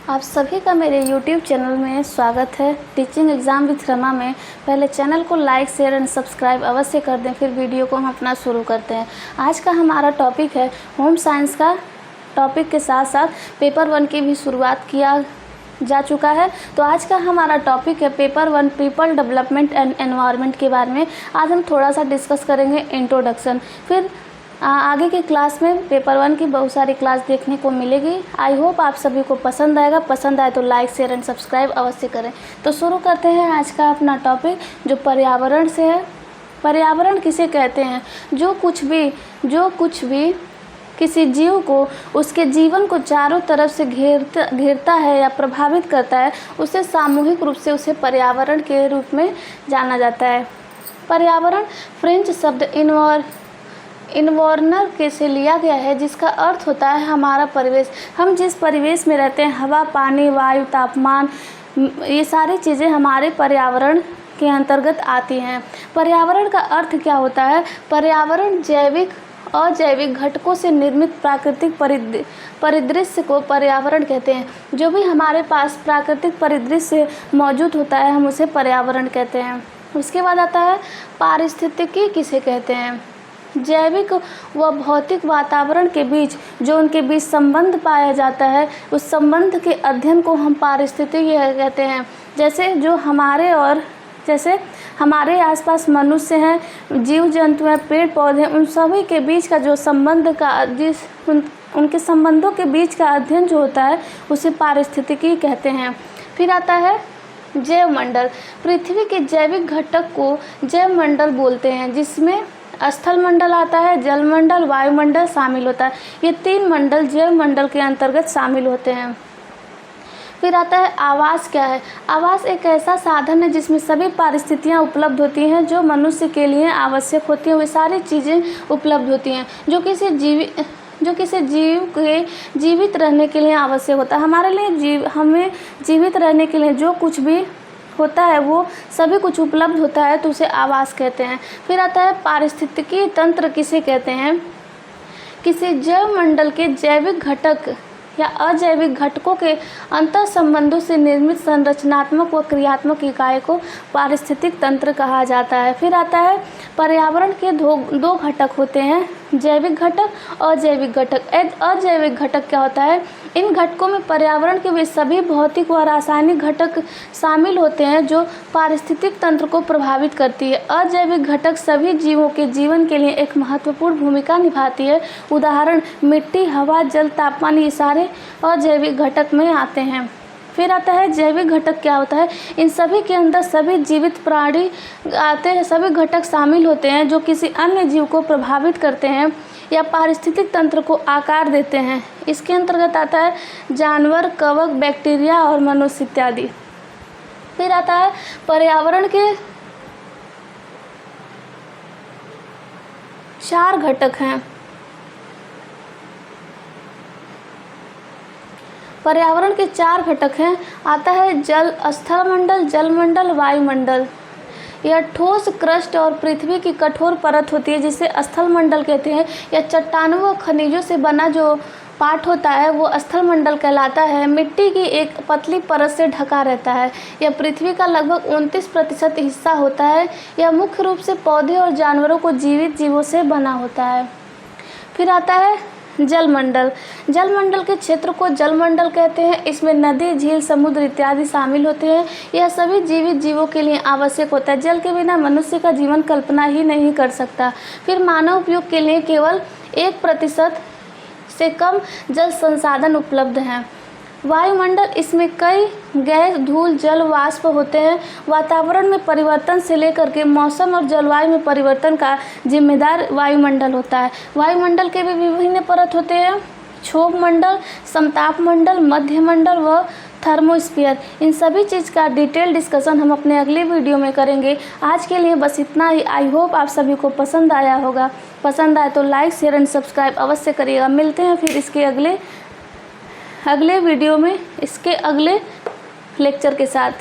आप सभी का मेरे YouTube चैनल में स्वागत है। टीचिंग एग्ज़ाम विथ रमा में पहले चैनल को लाइक शेयर एंड सब्सक्राइब अवश्य कर दें। फिर वीडियो को हम अपना शुरू करते हैं। आज का हमारा टॉपिक है होम साइंस का। टॉपिक के साथ साथ पेपर 1 की भी शुरुआत किया जा चुका है। तो आज का हमारा टॉपिक है paper 1 people development and environment के बारे में। आज हम थोड़ा सा डिस्कस करेंगे इंट्रोडक्शन। फिर आगे की क्लास में पेपर 1 की बहुत सारी क्लास देखने को मिलेगी। आई होप आप सभी को पसंद आएगा। पसंद आए तो लाइक शेयर एंड सब्सक्राइब अवश्य करें। तो शुरू करते हैं आज का अपना टॉपिक जो पर्यावरण से है। पर्यावरण किसे कहते हैं? जो कुछ भी किसी जीव को उसके जीवन को चारों तरफ से घेरता है या प्रभावित करता है, उसे सामूहिक रूप से उसे पर्यावरण के रूप में जाना जाता है। पर्यावरण फ्रेंच शब्द इन्वायरनर के से लिया गया है, जिसका अर्थ होता है हमारा परिवेश। हम जिस परिवेश में रहते हैं, हवा, पानी, वायु, तापमान, ये सारी चीज़ें हमारे पर्यावरण के अंतर्गत आती हैं। पर्यावरण का अर्थ क्या होता है? पर्यावरण जैविक अजैविक घटकों से निर्मित प्राकृतिक परिदृश्य को पर्यावरण कहते हैं। जो भी हमारे पास प्राकृतिक परिदृश्य मौजूद होता है, हम उसे पर्यावरण कहते हैं। उसके बाद आता है पारिस्थितिकी किसे कहते हैं? जैविक व भौतिक वातावरण के बीच जो उनके बीच संबंध पाया जाता है, उस संबंध के अध्ययन को हम पारिस्थितिकी कहते हैं। जैसे हमारे आसपास मनुष्य हैं, जीव जंतु हैं, पेड़ पौधे, उन सभी के बीच का जो संबंध का उनके संबंधों के बीच का अध्ययन जो होता है, उसे पारिस्थितिकी कहते हैं। फिर आता है जैव मंडल। पृथ्वी के जैविक घटक को जैव मंडल बोलते हैं, जिसमें स्थल मंडल आता है, जल मंडल, वायुमंडल शामिल होता है। ये 3 मंडल जैव मंडल के अंतर्गत शामिल होते हैं। फिर आता है आवास क्या है? आवास एक ऐसा साधन है जिसमें सभी परिस्थितियाँ उपलब्ध होती हैं जो मनुष्य के लिए आवश्यक होती हैं। वे सारी चीज़ें उपलब्ध होती हैं जो किसी जीव के जीवित रहने के लिए आवश्यक होता है। हमें जीवित रहने के लिए जो कुछ भी होता है वो सभी कुछ उपलब्ध होता है, तो उसे आवास कहते हैं। फिर आता है पारिस्थितिकी तंत्र किसे कहते हैं? किसी जैव मंडल के जैविक घटक या अजैविक घटकों के अंतर संबंधों से निर्मित संरचनात्मक व क्रियात्मक इकाई को पारिस्थितिक तंत्र कहा जाता है। फिर आता है पर्यावरण के दो घटक होते हैं, जैविक घटक और अजैविक घटक। अजैविक घटक क्या होता है? इन घटकों में पर्यावरण के वे सभी भौतिक व रासायनिक घटक शामिल होते हैं जो पारिस्थितिक तंत्र को प्रभावित करती है। अजैविक घटक सभी जीवों के जीवन के लिए एक महत्वपूर्ण भूमिका निभाती है। उदाहरण मिट्टी, हवा, जल, तापमान, ये सारे अजैविक घटक में आते हैं। फिर आता है जैविक घटक क्या होता है? इन सभी के अंदर सभी जीवित प्राणी आते हैं। सभी घटक शामिल होते हैं जो किसी अन्य जीव को प्रभावित करते हैं या पारिस्थितिक तंत्र को आकार देते हैं। इसके अंतर्गत आता है जानवर, कवक, बैक्टीरिया और मनुष्य इत्यादि। फिर आता है पर्यावरण के 4 घटक हैं। पर्यावरण के 4 घटक हैं। आता है जल, स्थल मंडल, जल मंडल, वायुमंडल। यह ठोस क्रस्ट और पृथ्वी की कठोर परत होती है जिसे स्थल मंडल कहते हैं। यह चट्टानों व खनिजों से बना जो पार्ट होता है वो स्थल मंडल कहलाता है। मिट्टी की एक पतली परत से ढका रहता है। यह पृथ्वी का लगभग 29% हिस्सा होता है। यह मुख्य रूप से पौधे और जानवरों को जीवित जीवों से बना होता है। फिर आता है जलमंडल। जलमंडल के क्षेत्र को जलमंडल कहते हैं। इसमें नदी, झील, समुद्र इत्यादि शामिल होते हैं। यह सभी जीवित जीवों के लिए आवश्यक होता है। जल के बिना मनुष्य का जीवन कल्पना ही नहीं कर सकता। फिर मानव उपयोग के लिए केवल 1% से कम जल संसाधन उपलब्ध हैं। वायुमंडल, इसमें कई गैस, धूल, जल, वाष्प होते हैं। वातावरण में परिवर्तन से लेकर के मौसम और जलवायु में परिवर्तन का जिम्मेदार वायुमंडल होता है। वायुमंडल के भी विभिन्न परत होते हैं, क्षोभ मंडल, समताप मंडल, मध्य मंडल व थर्मोस्फीयर। इन सभी चीज़ का डिटेल डिस्कशन हम अपने अगले वीडियो में करेंगे। आज के लिए बस इतना ही। आई होप आप सभी को पसंद आया होगा। पसंद आए तो लाइक शेयर एंड सब्सक्राइब अवश्य करिएगा। मिलते हैं फिर इसके अगले वीडियो में, इसके अगले लेक्चर के साथ।